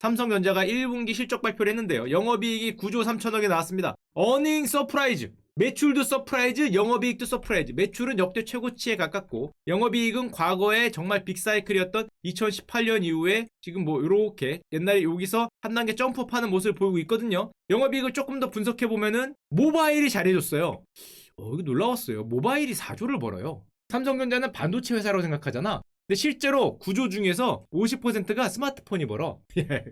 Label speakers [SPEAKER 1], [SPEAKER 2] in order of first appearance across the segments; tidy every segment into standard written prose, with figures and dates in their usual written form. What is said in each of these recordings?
[SPEAKER 1] 삼성전자가 1분기 실적 발표를 했는데요. 영업이익이 9조 3천억에 나왔습니다. 어닝 서프라이즈. 매출도 서프라이즈, 영업이익도 서프라이즈. 매출은 역대 최고치에 가깝고 영업이익은 과거에 정말 빅사이클이었던 2018년 이후에 지금 뭐 이렇게 옛날에 여기서 한 단계 점프업하는 모습을 보이고 있거든요. 영업이익을 조금 더 분석해보면은 모바일이 잘해줬어요. 이거 놀라웠어요. 모바일이 4조를 벌어요. 삼성전자는 반도체 회사라고 생각하잖아. 근데 실제로 구조 중에서 50%가 스마트폰이 벌어.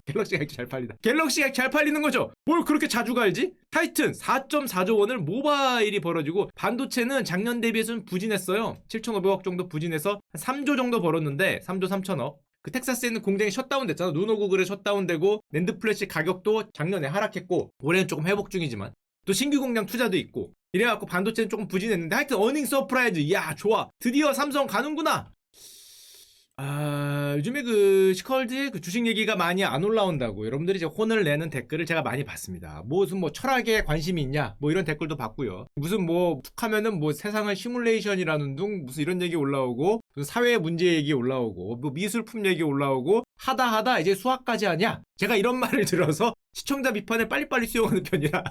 [SPEAKER 1] 갤럭시가 이렇게 잘 팔리다. 갤럭시가 이렇게 잘 팔리는 거죠. 뭘 그렇게 자주 갈지? 하여튼 4.4조 원을 모바일이 벌어지고 반도체는 작년 대비해서는 부진했어요. 7,500억 정도 부진해서 한 3조 정도 벌었는데 3조 3천억. 그 텍사스에 있는 공장이 셧다운 됐잖아. 누노구글에 셧다운되고 낸드 플래시 가격도 작년에 하락했고 올해는 조금 회복 중이지만 또 신규 공장 투자도 있고 이래갖고 반도체는 조금 부진했는데 하여튼 어닝 서프라이즈. 야 좋아. 드디어 삼성 가는구나. 요즘에 그 시컬즈의 그 주식 얘기가 많이 안 올라온다고 여러분들이 이제 혼을 내는 댓글을 제가 많이 봤습니다. 무슨 뭐 철학에 관심이 있냐 뭐 이런 댓글도 봤고요. 무슨 뭐 툭 하면은 뭐 세상을 시뮬레이션이라는 둥 무슨 이런 얘기 올라오고 무슨 사회 문제 얘기 올라오고 뭐 미술품 얘기 올라오고 하다 이제 수학까지 하냐? 제가 이런 말을 들어서 시청자 비판을 빨리빨리 수용하는 편이라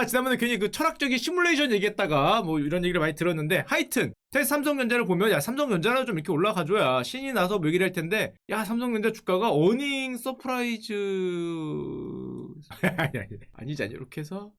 [SPEAKER 1] 지난번에 괜히 그 철학적인 시뮬레이션 얘기했다가 뭐 이런 얘기를 많이 들었는데 하여튼 삼성전자를 보면 야 삼성전자는 좀 이렇게 올라가줘야 신이 나서 뭐 얘기를 할 텐데 야 삼성전자 주가가 어닝 서프라이즈 아니지 이렇게 해서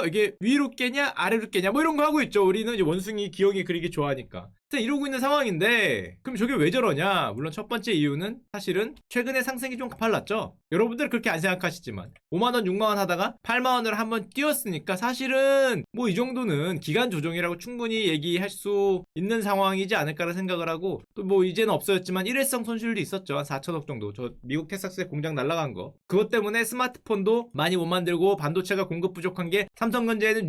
[SPEAKER 1] 이게 위로 깨냐 아래로 깨냐 뭐 이런 거 하고 있죠. 우리는 이제 원숭이 기억이 그리기 좋아하니까 이러고 있는 상황인데 그럼 저게 왜 저러냐. 물론 첫 번째 이유는 사실은 최근에 상승이 좀 가팔랐죠. 여러분들 그렇게 안 생각하시지만 5만원 6만원 하다가 8만원을 한번 뛰었으니까 사실은 뭐 이 정도는 기간 조정이라고 충분히 얘기할 수 있는 상황이지 않을까라는 생각을 하고 또 뭐 이제는 없어졌지만 일회성 손실도 있었죠. 한 4천억 정도. 저 미국 텍사스에 공장 날아간 거 그것 때문에 스마트폰도 많이 못 만들고 반도체가 공급 부족한 게 삼성전자에는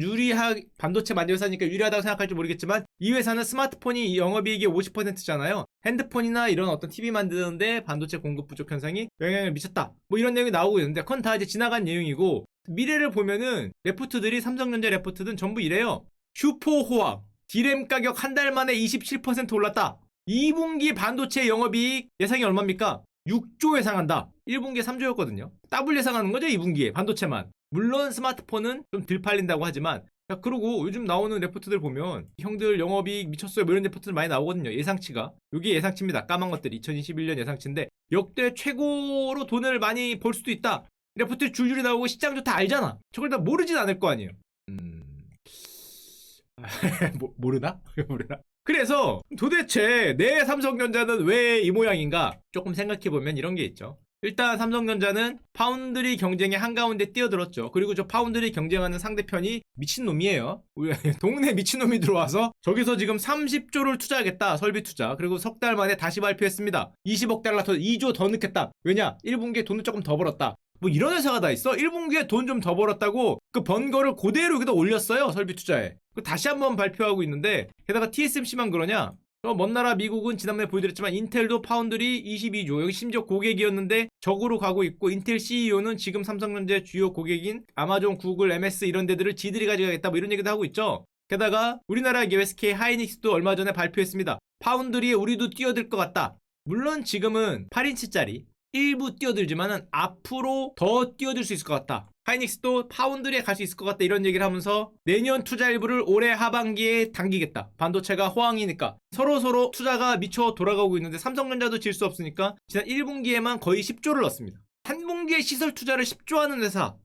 [SPEAKER 1] 반도체 만들 회사니까 유리하다고 생각할지 모르겠지만 이 회사는 스마트폰이 영업이익의 50%잖아요. 핸드폰이나 이런 어떤 TV 만드는데 반도체 공급 부족 현상이 영향을 미쳤다. 뭐 이런 내용이 나오고 있는데 그건 다 이제 지나간 내용이고 미래를 보면은 레포트들이 삼성전자 레포트든 전부 이래요. 슈퍼호황 디램 가격 한 달 만에 27% 올랐다. 2분기 반도체 영업이익 예상이 얼마입니까? 6조 예상한다. 1분기에 3조였거든요. 더블 예상하는 거죠 2분기에 반도체만. 물론 스마트폰은 좀 덜 팔린다고 하지만 야 그러고 요즘 나오는 레포트들 보면 형들 영업이익 미쳤어요 뭐 이런 레포트들 많이 나오거든요. 예상치가 여기 예상치입니다. 까만 것들이 2021년 예상치인데 역대 최고로 돈을 많이 벌 수도 있다. 레포트 줄줄이 나오고 시장도 다 알잖아. 저걸 다 모르진 않을 거 아니에요. 모르나? 모르나? 그래서 도대체 내 삼성전자는 왜 이 모양인가 조금 생각해보면 이런 게 있죠. 일단 삼성전자는 파운드리 경쟁의 한가운데 뛰어들었죠. 그리고 저 파운드리 경쟁하는 상대편이 미친놈이에요. 동네 미친놈이 들어와서 저기서 지금 30조를 투자하겠다. 설비 투자. 그리고 석 달 만에 다시 발표했습니다. 20억 달러 더 2조 더 넣겠다. 왜냐? 1분기에 돈을 조금 더 벌었다. 뭐 이런 회사가 다 있어? 1분기에 돈 좀 더 벌었다고 그 번 거를 그대로 여기다 올렸어요. 설비 투자에. 다시 한번 발표하고 있는데 게다가 TSMC만 그러냐? 먼 나라 미국은 지난번에 보여드렸지만 인텔도 파운드리 22조 여기 심지어 고객이었는데 적으로 가고 있고 인텔 CEO는 지금 삼성전자의 주요 고객인 아마존, 구글, MS 이런 데들을 지들이 가져가겠다 뭐 이런 얘기도 하고 있죠. 게다가 우리나라 SK 하이닉스도 얼마 전에 발표했습니다. 파운드리에 우리도 뛰어들 것 같다. 물론 지금은 8인치짜리 일부 뛰어들지만은 앞으로 더 뛰어들 수 있을 것 같다. 하이닉스도 파운드리에 갈 수 있을 것 같다 이런 얘기를 하면서 내년 투자 일부를 올해 하반기에 당기겠다. 반도체가 호황이니까 서로 투자가 미쳐 돌아가고 있는데 삼성전자도 질 수 없으니까 지난 1분기에만 거의 10조를 넣었습니다. 한 분기에 시설 투자를 10조 하는 회사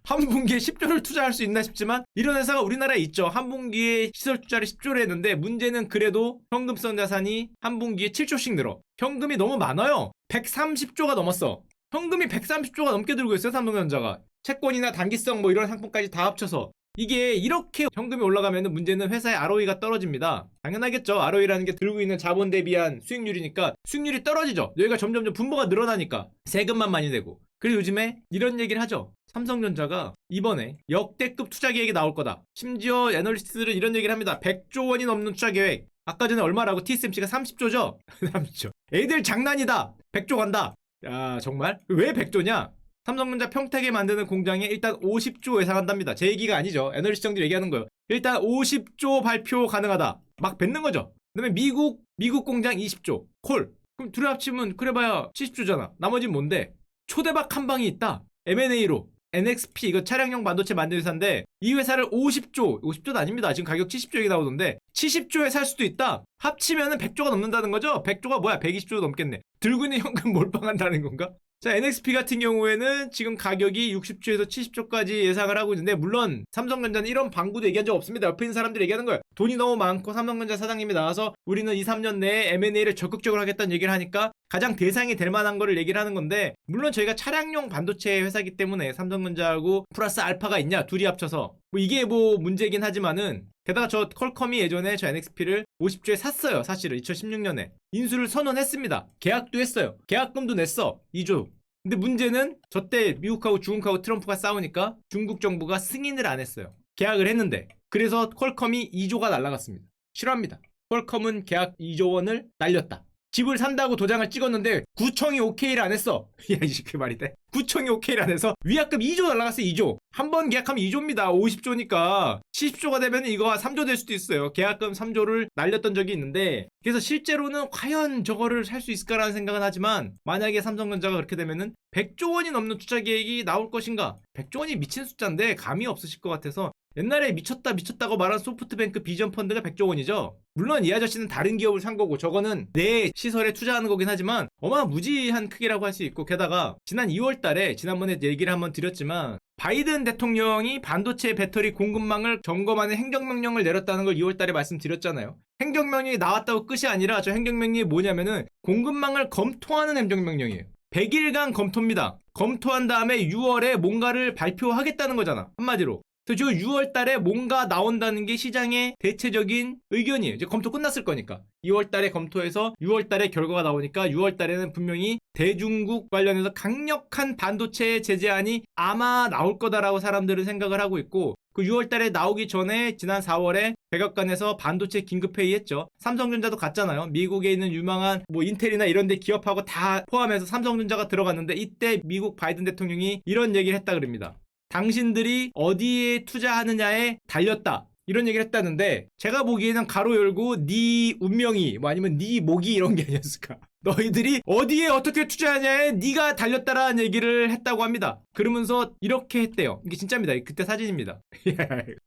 [SPEAKER 1] 한 분기에 10조를 투자할 수 있나 싶지만 이런 회사가 우리나라에 있죠. 한 분기에 시설 투자를 10조를 했는데 문제는 그래도 현금성 자산이 한 분기에 7조씩 늘어. 현금이 너무 많아요. 130조가 넘었어. 현금이 130조가 넘게 들고 있어요. 삼성전자가. 채권이나 단기성 뭐 이런 상품까지 다 합쳐서. 이게 이렇게 현금이 올라가면 문제는 회사의 ROE가 떨어집니다. 당연하겠죠. ROE라는 게 들고 있는 자본 대비한 수익률이니까 수익률이 떨어지죠. 여기가 점점 분모가 늘어나니까 세금만 많이 내고. 그리고 요즘에 이런 얘기를 하죠. 삼성전자가 이번에 역대급 투자 계획이 나올 거다. 심지어 애널리스트들은 이런 얘기를 합니다. 100조 원이 넘는 투자 계획. 아까 전에 얼마라고 TSMC가 30조죠? 30조. 애들 장난이다. 100조 간다. 야 정말? 왜 100조냐? 삼성전자 평택에 만드는 공장에 일단 50조 예상한답니다. 제 얘기가 아니죠. 애널리스트 형들이 얘기하는 거예요. 일단 50조 발표 가능하다. 막 뱉는 거죠. 그 다음에 미국 공장 20조. 콜. 그럼 둘이 합치면 그래봐야 70조잖아. 나머지는 뭔데? 초대박 한 방이 있다. M&A로 NXP 이거 차량용 반도체 만드는 회사인데 이 회사를 50조는 아닙니다. 지금 가격 70조 얘기 나오던데 70조에 살 수도 있다. 합치면은 100조가 넘는다는 거죠. 100조가 뭐야? 120조 넘겠네. 들고 있는 현금 몰빵한다는 건가? 자, NXP 같은 경우에는 지금 가격이 60조에서 70조까지 예상을 하고 있는데, 물론 삼성전자는 이런 방구도 얘기한 적 없습니다. 옆에 있는 사람들이 얘기하는 거예요. 돈이 너무 많고 삼성전자 사장님이 나와서 우리는 2, 3년 내에 M&A를 적극적으로 하겠다는 얘기를 하니까 가장 대상이 될 만한 거를 얘기를 하는 건데, 물론 저희가 차량용 반도체 회사이기 때문에 삼성전자하고 플러스 알파가 있냐, 둘이 합쳐서 뭐 이게 뭐 문제긴 하지만은, 게다가 저 퀄컴이 예전에 저 NXP를 50조에 샀어요. 사실은 2016년에 인수를 선언했습니다. 계약도 했어요. 계약금도 냈어. 2조. 근데 문제는 저때 미국하고 중국하고 트럼프가 싸우니까 중국 정부가 승인을 안 했어요. 계약을 했는데. 그래서 퀄컴이 2조가 날라갔습니다. 싫어합니다. 퀄컴은 계약 2조 원을 날렸다. 집을 산다고 도장을 찍었는데 구청이 오케이를 안 했어. 야, 이 그 말이 돼? 구청이 오케이를 안 해서 위약금 2조 날라갔어요. 2조. 한 번 계약하면 2조입니다. 50조니까 70조가 되면 이거 3조 될 수도 있어요. 계약금 3조를 날렸던 적이 있는데, 그래서 실제로는 과연 저거를 살 수 있을까라는 생각은 하지만, 만약에 삼성전자가 그렇게 되면은 100조 원이 넘는 투자 계획이 나올 것인가? 100조 원이 미친 숫자인데 감이 없으실 것 같아서, 옛날에 미쳤다고 말한 소프트뱅크 비전 펀드가 100조 원이죠. 물론 이 아저씨는 다른 기업을 산 거고 저거는 내 시설에 투자하는 거긴 하지만 어마무지한 크기라고 할 수 있고, 게다가 지난 2월 달에 지난번에 얘기를 한번 드렸지만 바이든 대통령이 반도체 배터리 공급망을 점검하는 행정명령을 내렸다는 걸 2월 달에 말씀드렸잖아요. 행정명령이 나왔다고 끝이 아니라 저 행정명령이 뭐냐면은 공급망을 검토하는 행정명령이에요. 100일간 검토입니다. 검토한 다음에 6월에 뭔가를 발표하겠다는 거잖아. 한마디로. 그래서 지금 6월 달에 뭔가 나온다는 게 시장의 대체적인 의견이에요. 이제 검토 끝났을 거니까. 2월 달에 검토해서 6월 달에 결과가 나오니까 6월 달에는 분명히 대중국 관련해서 강력한 반도체 제재안이 아마 나올 거다라고 사람들은 생각을 하고 있고, 그 6월 달에 나오기 전에 지난 4월에 백악관에서 반도체 긴급회의 했죠. 삼성전자도 갔잖아요. 미국에 있는 유망한 뭐 인텔이나 이런 데 기업하고 다 포함해서 삼성전자가 들어갔는데, 이때 미국 바이든 대통령이 이런 얘기를 했다 그럽니다. 당신들이 어디에 투자하느냐에 달렸다. 이런 얘기를 했다는데, 제가 보기에는 가로 열고 네 운명이 뭐 아니면 네 목이 이런 게 아니었을까. 너희들이 어디에 어떻게 투자하냐에 네가 달렸다라는 얘기를 했다고 합니다. 그러면서 이렇게 했대요. 이게 진짜입니다. 그때 사진입니다.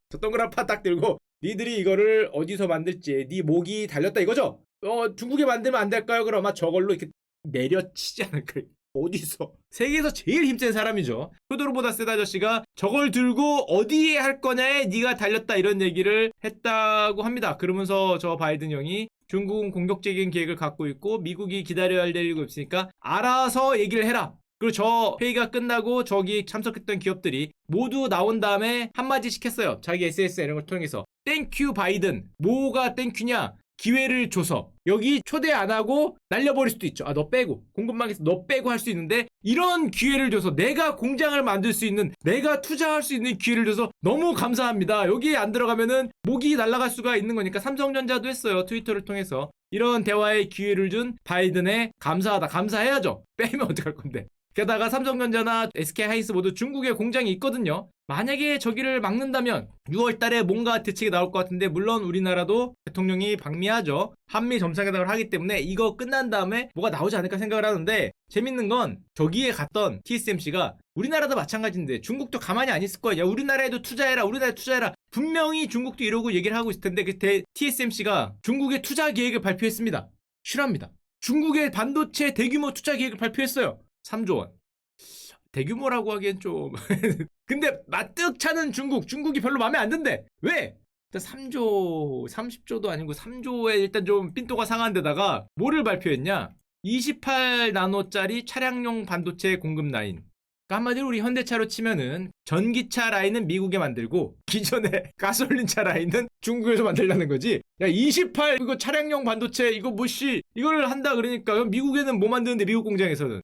[SPEAKER 1] 저 동그란 파 딱 들고 니들이 이거를 어디서 만들지 네 목이 달렸다 이거죠? 중국에 만들면 안 될까요? 그럼 아마 저걸로 이렇게 내려치지 않을까요? 어디서? 세계에서 제일 힘센 사람이죠. 표도로보다 세다 아저씨가 저걸 들고 어디에 할 거냐에 네가 달렸다 이런 얘기를 했다고 합니다. 그러면서 저 바이든 형이 중국은 공격적인 계획을 갖고 있고 미국이 기다려야 할 일이 없으니까 알아서 얘기를 해라. 그리고 저 회의가 끝나고 저기 참석했던 기업들이 모두 나온 다음에 한마디씩 했어요. 자기 SNS 이런 걸 통해서. 땡큐 바이든. 뭐가 땡큐냐? 기회를 줘서. 여기 초대 안 하고 날려버릴 수도 있죠. 너 빼고. 공급망에서 너 빼고 할 수 있는데, 이런 기회를 줘서 내가 공장을 만들 수 있는, 내가 투자할 수 있는 기회를 줘서 너무 감사합니다. 여기에 안 들어가면은 목이 날아갈 수가 있는 거니까. 삼성전자도 했어요. 트위터를 통해서. 이런 대화의 기회를 준 바이든에 감사하다. 감사해야죠. 빼면 어떡할 건데. 게다가 삼성전자나 SK하이닉스 모두 중국에 공장이 있거든요. 만약에 저기를 막는다면 6월 달에 뭔가 대책이 나올 것 같은데, 물론 우리나라도 대통령이 방미하죠. 한미 정상회담을 하기 때문에 이거 끝난 다음에 뭐가 나오지 않을까 생각을 하는데, 재밌는 건 저기에 갔던 TSMC가 우리나라도 마찬가지인데 중국도 가만히 안 있을 거야. 야, 우리나라에도 투자해라. 우리나라에 투자해라. 분명히 중국도 이러고 얘기를 하고 있을 텐데, 그때 TSMC가 중국의 투자 계획을 발표했습니다. 실화입니다. 중국의 반도체 대규모 투자 계획을 발표했어요. 3조 원. 대규모라고 하기엔 좀 근데 마뜩 차는 중국이 별로 마음에 안 든대. 왜? 일단 3조 30조도 아니고 3조에 일단 좀 삔또가 상한 데다가 뭐를 발표했냐, 28나노짜리 차량용 반도체 공급 라인. 그러니까 한마디로 우리 현대차로 치면은 전기차 라인은 미국에 만들고 기존의 가솔린차 라인은 중국에서 만들라는 거지. 야, 28 이거 차량용 반도체 이거 뭐씨 이거를 한다 그러니까 미국에는 뭐 만드는데, 미국 공장에서는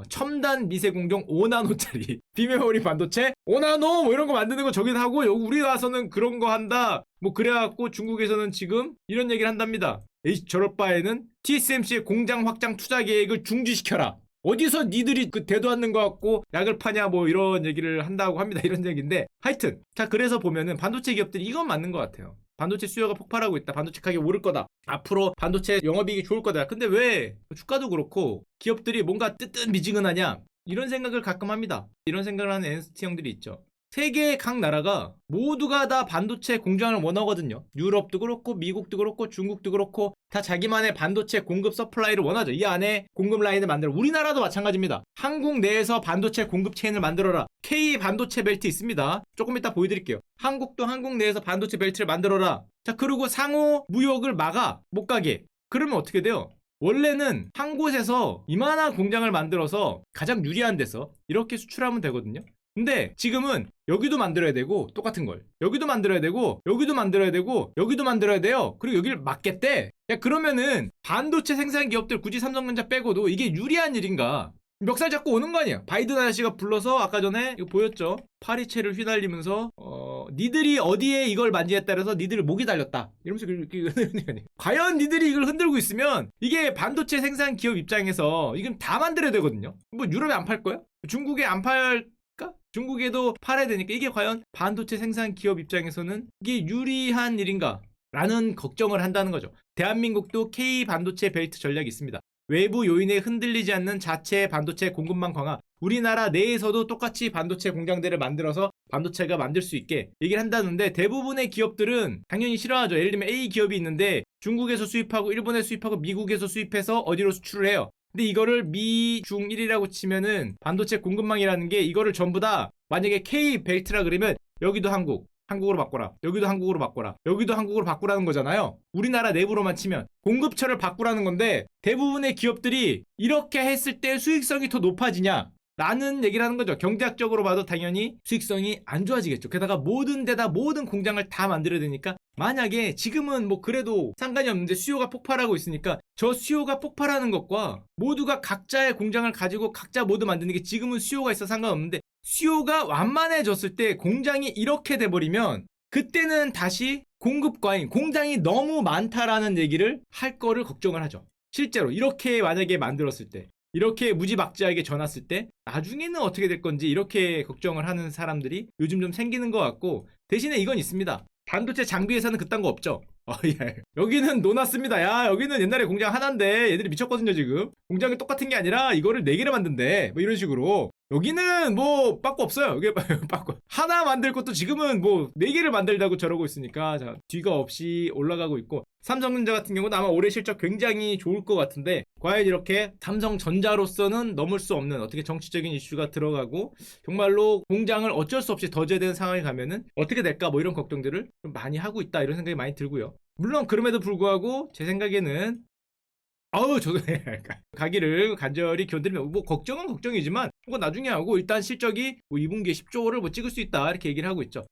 [SPEAKER 1] 첨단 미세 공정 5나노짜리 비메모리 반도체 5나노 뭐 이런 거 만드는 거 저기서 하고, 여기 우리 와서는 그런 거 한다 뭐 그래갖고 중국에서는 지금 이런 얘기를 한답니다. 에이, 저럴 바에는 TSMC의 공장 확장 투자 계획을 중지시켜라. 어디서 니들이 그 대도 않는 거 갖고 약을 파냐 뭐 이런 얘기를 한다고 합니다. 이런 얘기인데, 하여튼 자, 그래서 보면은 반도체 기업들이 이건 맞는 것 같아요. 반도체 수요가 폭발하고 있다. 반도체 가격이 오를 거다. 앞으로 반도체 영업이익이 좋을 거다. 근데 왜 주가도 그렇고 기업들이 뭔가 뜨뜻미지근하냐? 이런 생각을 가끔 합니다. 이런 생각을 하는 NCT 형들이 있죠. 세계의 각 나라가 모두가 다 반도체 공장을 원하거든요. 유럽도 그렇고 미국도 그렇고 중국도 그렇고 다 자기만의 반도체 공급 서플라이를 원하죠. 이 안에 공급 라인을 만들어. 우리나라도 마찬가지입니다. 한국 내에서 반도체 공급 체인을 만들어라. K 반도체 벨트 있습니다. 조금 이따 보여드릴게요. 한국도 한국 내에서 반도체 벨트를 만들어라. 자, 그리고 상호 무역을 막아. 못 가게. 그러면 어떻게 돼요? 원래는 한 곳에서 이만한 공장을 만들어서 가장 유리한 데서 이렇게 수출하면 되거든요. 근데 지금은 여기도 만들어야 되고 똑같은 걸 여기도 만들어야 되고 여기도 만들어야 되고 여기도 만들어야 돼요. 그리고 여기를 막겠대. 야, 그러면은 반도체 생산 기업들 굳이 삼성전자 빼고도 이게 유리한 일인가? 멱살 잡고 오는 거 아니야. 바이든 아저씨가 불러서 아까 전에 이거 보였죠. 파리채를 휘날리면서 니들이 어디에 이걸 만지에 따라서 니들 목이 달렸다 이러면서 과연 니들이 이걸 흔들고 있으면 이게 반도체 생산 기업 입장에서 이건 다 만들어야 되거든요. 뭐 유럽에 안 팔 거야? 중국에 안 팔? 중국에도 팔아야 되니까 이게 과연 반도체 생산 기업 입장에서는 이게 유리한 일인가? 라는 걱정을 한다는 거죠. 대한민국도 K 반도체 벨트 전략이 있습니다. 외부 요인에 흔들리지 않는 자체 반도체 공급망 강화. 우리나라 내에서도 똑같이 반도체 공장들을 만들어서 반도체가 만들 수 있게 얘기를 한다는데 대부분의 기업들은 당연히 싫어하죠. 예를 들면 A 기업이 있는데 중국에서 수입하고 일본에서 수입하고 미국에서 수입해서 어디로 수출을 해요. 근데 이거를 미, 중, 1이라고 치면은 반도체 공급망이라는 게 이거를 전부 다 만약에 K 벨트라 그러면 여기도 한국으로 바꿔라. 여기도 한국으로 바꿔라. 여기도 한국으로 바꾸라는 거잖아요. 우리나라 내부로만 치면 공급처를 바꾸라는 건데 대부분의 기업들이 이렇게 했을 때 수익성이 더 높아지냐? 라는 얘기를 하는 거죠. 경제학적으로 봐도 당연히 수익성이 안 좋아지겠죠. 게다가 모든 데다 모든 공장을 다 만들어야 되니까 만약에 지금은 뭐 그래도 상관이 없는데 수요가 폭발하고 있으니까 저 수요가 폭발하는 것과 모두가 각자의 공장을 가지고 각자 모두 만드는 게 지금은 수요가 있어 상관없는데 수요가 완만해졌을 때 공장이 이렇게 돼버리면 그때는 다시 공급 과잉, 공장이 너무 많다라는 얘기를 할 거를 걱정을 하죠. 실제로 이렇게 만약에 만들었을 때 이렇게 무지막지하게 전왔을 때 나중에는 어떻게 될 건지 이렇게 걱정을 하는 사람들이 요즘 좀 생기는 것 같고 대신에 이건 있습니다. 반도체 장비 회사는 그딴 거 없죠. 예. 여기는 놓았습니다. 야, 여기는 옛날에 공장 하나인데 얘들이 미쳤거든요 지금. 공장이 똑같은 게 아니라 이거를 4개를 만든대. 뭐 이런 식으로. 여기는 뭐 빠꾸 없어요. 여기 빠꾸 하나 만들 것도 지금은 뭐 4개를 만들다고 저러고 있으니까 자, 뒤가 없이 올라가고 있고 삼성전자 같은 경우는 아마 올해 실적 굉장히 좋을 것 같은데 과연 이렇게 삼성전자로서는 넘을 수 없는 어떻게 정치적인 이슈가 들어가고 정말로 공장을 어쩔 수 없이 더 줘야 되는 상황에 가면은 어떻게 될까 뭐 이런 걱정들을 좀 많이 하고 있다 이런 생각이 많이 들고요. 물론 그럼에도 불구하고 제 생각에는 저도 가기를 간절히 견디며 뭐 걱정은 걱정이지만 뭐 나중에 하고 일단 실적이 뭐 2분기에 10조를 뭐 찍을 수 있다 이렇게 얘기를 하고 있죠.